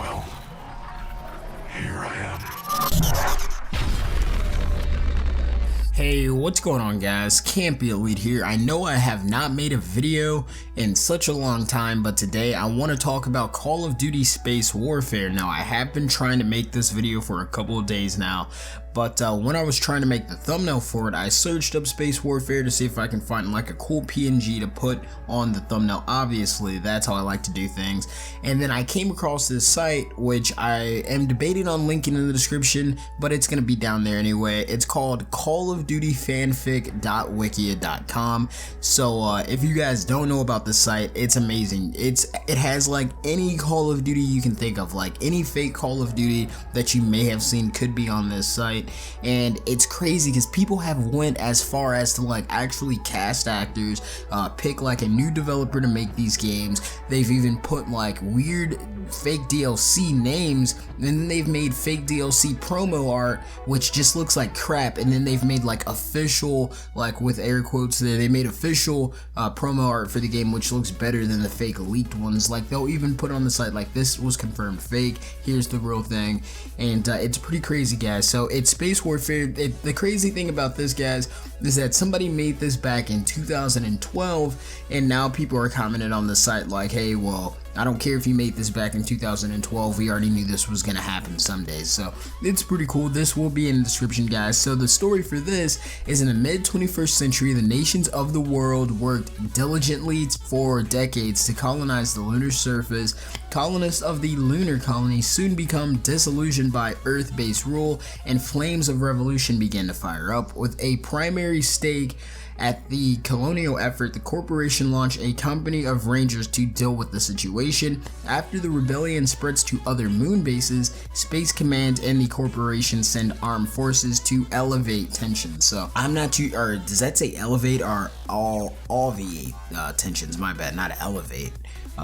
Well, here I am. Hey, what's going on guys? Can't Be Elite here. I know I have not made a video in such a long time, but today I want to talk about Call of Duty Space Warfare. Now, I have been trying to make this video for a couple of days now, but when I was trying to make the thumbnail for it, I searched up Space Warfare to see if I can find like a cool PNG to put on the thumbnail. Obviously, that's how I like to do things. And then I came across this site, which I am debating on linking in the description, but it's going to be down there anyway. It's called Call of Duty Fanfic.wikia.com. So if you guys don't know about this site, it's amazing. It has like any Call of Duty you can think of, like any fake Call of Duty that you may have seen could be on this site. And it's crazy because people have went as far as to like actually cast actors, pick like a new developer to make these games. They've even put like weird fake DLC names, and then they've made fake DLC promo art which just looks like crap, and then they've made like official, like with air quotes there, they made official promo art for the game which looks better than the fake leaked ones. Like they'll even put on the site like, this was confirmed fake, here's the real thing. And it's pretty crazy guys. So it's Space Warfare. The crazy thing about this guys is that somebody made this back in 2012, and now people are commenting on the site like, hey, well, I don't care if you made this back in 2012, we already knew this was gonna happen someday. So it's pretty cool. This will be in the description guys. So the story for this is, in the mid 21st century, the nations of the world worked diligently for decades to colonize the lunar surface. Colonists of the lunar colony soon become disillusioned by Earth-based rule, and flames of revolution began to fire up. With a primary stake at the colonial effort, the corporation launched a company of rangers to deal with the situation. After the rebellion spreads to other moon bases, Space Command and the corporation send armed forces to elevate tensions. So I'm not too, or does that say elevate or alleviate tensions? My bad, not elevate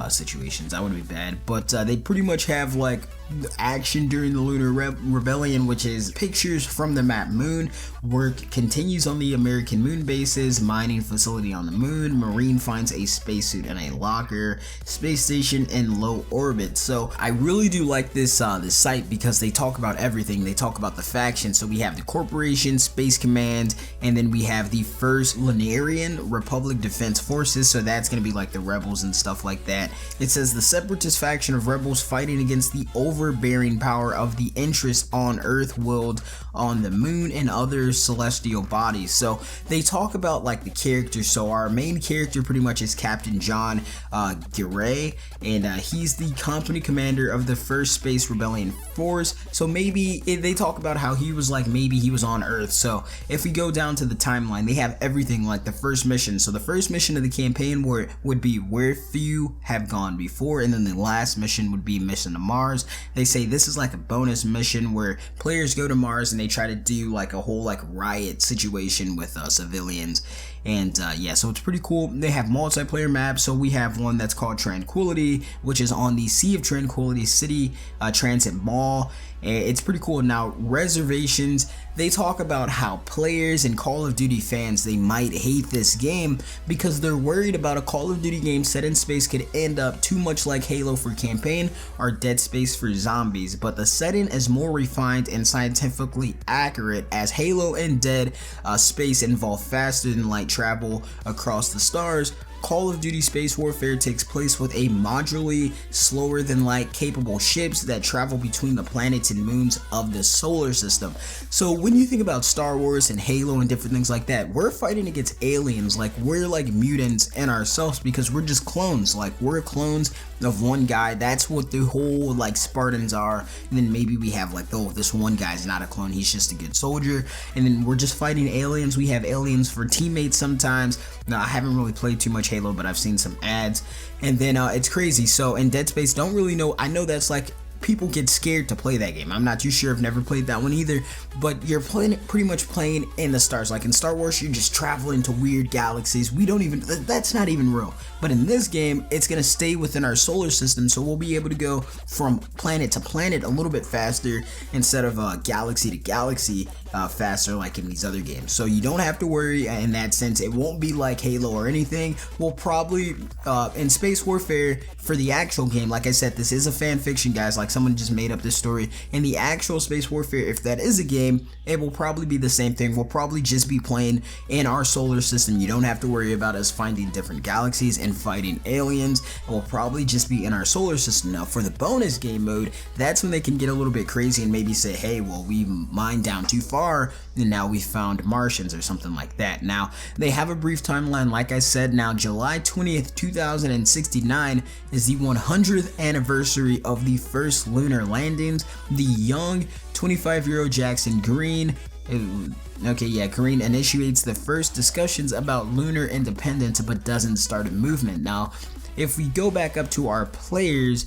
situations. That would be bad. But they pretty much have like action during the Lunar Rebellion, which is pictures from the map moon. Work continues on the American moon bases, mining facility on the moon. Marine finds a spacesuit in a locker. Space station in low orbit. So I really do like this this site because they talk about everything. They talk about the factions. So we have the corporation, Space Command, and then we have the First Lunarian Republic Defense Forces. So that's gonna be like the rebels and stuff like that. It says the separatist faction of rebels fighting against the overbearing power of the interest on Earth, willed on the moon, and other celestial bodies. So they talk about like the characters. So our main character pretty much is Captain John Giray, and he's the company commander of the First Space Rebellion Force. So maybe they talk about how he was like, maybe he was on Earth. So if we go down to the timeline, they have everything like the first mission. So the first mission of the campaign would be where few have gone before, and then the last mission would be mission to Mars. They say this is like a bonus mission where players go to Mars and they try to do like a whole like riot situation with civilians. And yeah, so it's pretty cool. They have multiplayer maps. So we have one that's called Tranquility, which is on the Sea of Tranquility City Transit Mall. It's pretty cool. Now, reservations, they talk about how players and Call of Duty fans, they might hate this game because they're worried about a Call of Duty game set in space could end up too much like Halo for campaign or Dead Space for zombies. But the setting is more refined and scientifically accurate, as Halo and Dead Space involve faster than light travel across the stars. Call of Duty Space Warfare takes place with a modularly slower than light capable ships that travel between the planets and moons of the solar system. So when you think about Star Wars and Halo and different things like that, we're fighting against aliens. Like we're like mutants in ourselves because we're just clones. Like we're clones of one guy. That's what the whole like Spartans are. And then maybe we have like, oh, this one guy's not a clone, he's just a good soldier. And then we're just fighting aliens. We have aliens for teammates sometimes. Now I haven't really played too much Halo, but I've seen some ads, and then it's crazy. So in Dead Space, don't really know, I know that's like people get scared to play that game. I'm not too sure, I've never played that one either, but you're playing pretty much playing in the stars. Like in Star Wars, you're just traveling to weird galaxies. We don't even, that's not even real. But in this game, it's gonna stay within our solar system, so we'll be able to go from planet to planet a little bit faster instead of galaxy to galaxy faster like in these other games. So you don't have to worry in that sense. It won't be like Halo or anything. We'll probably in Space Warfare for the actual game, like I said, this is a fan fiction, guys. Like like someone just made up this story. In the actual Space Warfare, if that is a game, it will probably be the same thing. We'll probably just be playing in our solar system. You don't have to worry about us finding different galaxies and fighting aliens. It will probably just be in our solar system. Now for the bonus game mode, that's when they can get a little bit crazy and maybe say, hey, well, we mined down too far and now we found Martians or something like that. Now they have a brief timeline, like I said. Now July 20th 2069 is the 100th anniversary of the first lunar landings. The young 25-year-old Jackson Green Green initiates the first discussions about lunar independence but doesn't start a movement. Now if we go back up to our players,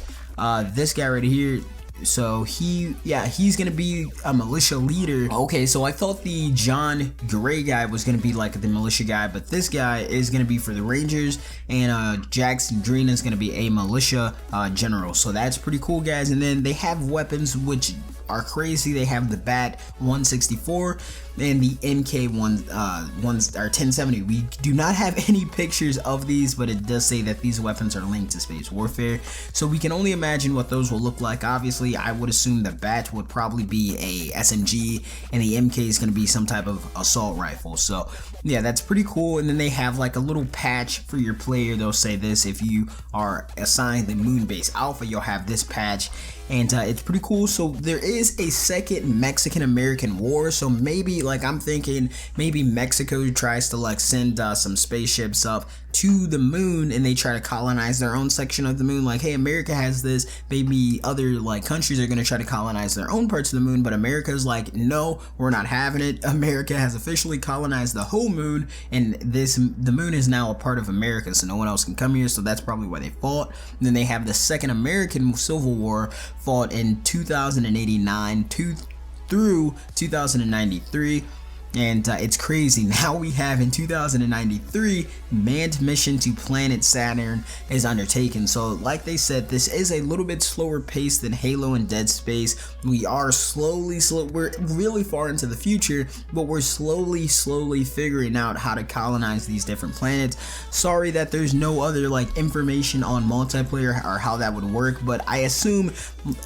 this guy right here, so he's gonna be a militia leader. Okay, so I thought the John Gray guy was gonna be like the militia guy, but this guy is gonna be for the Rangers, and Jackson Green is gonna be a militia general. So that's pretty cool, guys. And then they have weapons which are crazy. They have the BAT 164 and the MK 1070. We do not have any pictures of these, but it does say that these weapons are linked to Space Warfare, so we can only imagine what those will look like. Obviously I would assume the BAT would probably be a SMG and the MK is going to be some type of assault rifle. So yeah, that's pretty cool. And then they have like a little patch for your player. They'll say this: if you are assigned the moon base alpha, you'll have this patch, and it's pretty cool. So there is a second Mexican-American war, so maybe, like, I'm thinking maybe Mexico tries to like send some spaceships up to the moon and they try to colonize their own section of the moon. Like, hey, America has this, maybe other like countries are going to try to colonize their own parts of the moon, but America's like, no, we're not having it. America has officially colonized the whole moon, and the moon is now a part of America, so no one else can come here. So that's probably why they fought. And then they have the second American Civil War, fought in 2089 through 2093. And it's crazy. Now we have in 2093, manned mission to planet Saturn is undertaken. So like they said, this is a little bit slower pace than Halo and Dead Space. We are we're really far into the future, but we're slowly figuring out how to colonize these different planets. Sorry that there's no other like information on multiplayer or how that would work, but I assume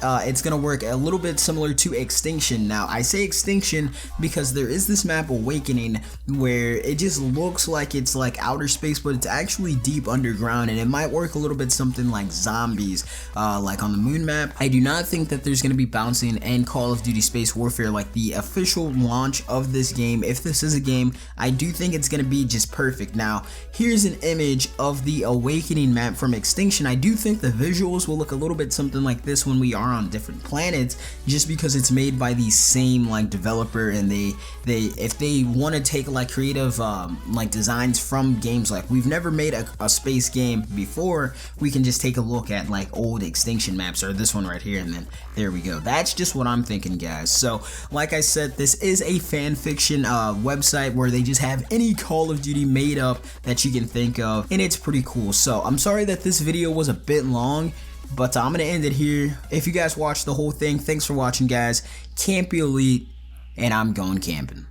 it's gonna work a little bit similar to Extinction. Now I say Extinction because there is this map Awakening where it just looks like it's like outer space, but it's actually deep underground, and it might work a little bit something like Zombies, like on the moon map. I do not think that there's going to be bouncing in Call of Duty Space Warfare like the official launch of this game. If this is a game, I do think it's going to be just perfect. Now here's an image of the Awakening map from Extinction. I do think the visuals will look a little bit something like this when we are on different planets, just because it's made by the same like developer, and if they want to take like creative like designs from games, like we've never made a space game before, we can just take a look at like old Extinction maps, or this one right here, and then there we go. That's just what I'm thinking, guys. So like I said, this is a fan fiction website where they just have any Call of Duty made up that you can think of, and it's pretty cool. So I'm sorry that this video was a bit long, but I'm gonna end it here. If you guys watched the whole thing, thanks for watching, guys. Camp be elite, and I'm going camping.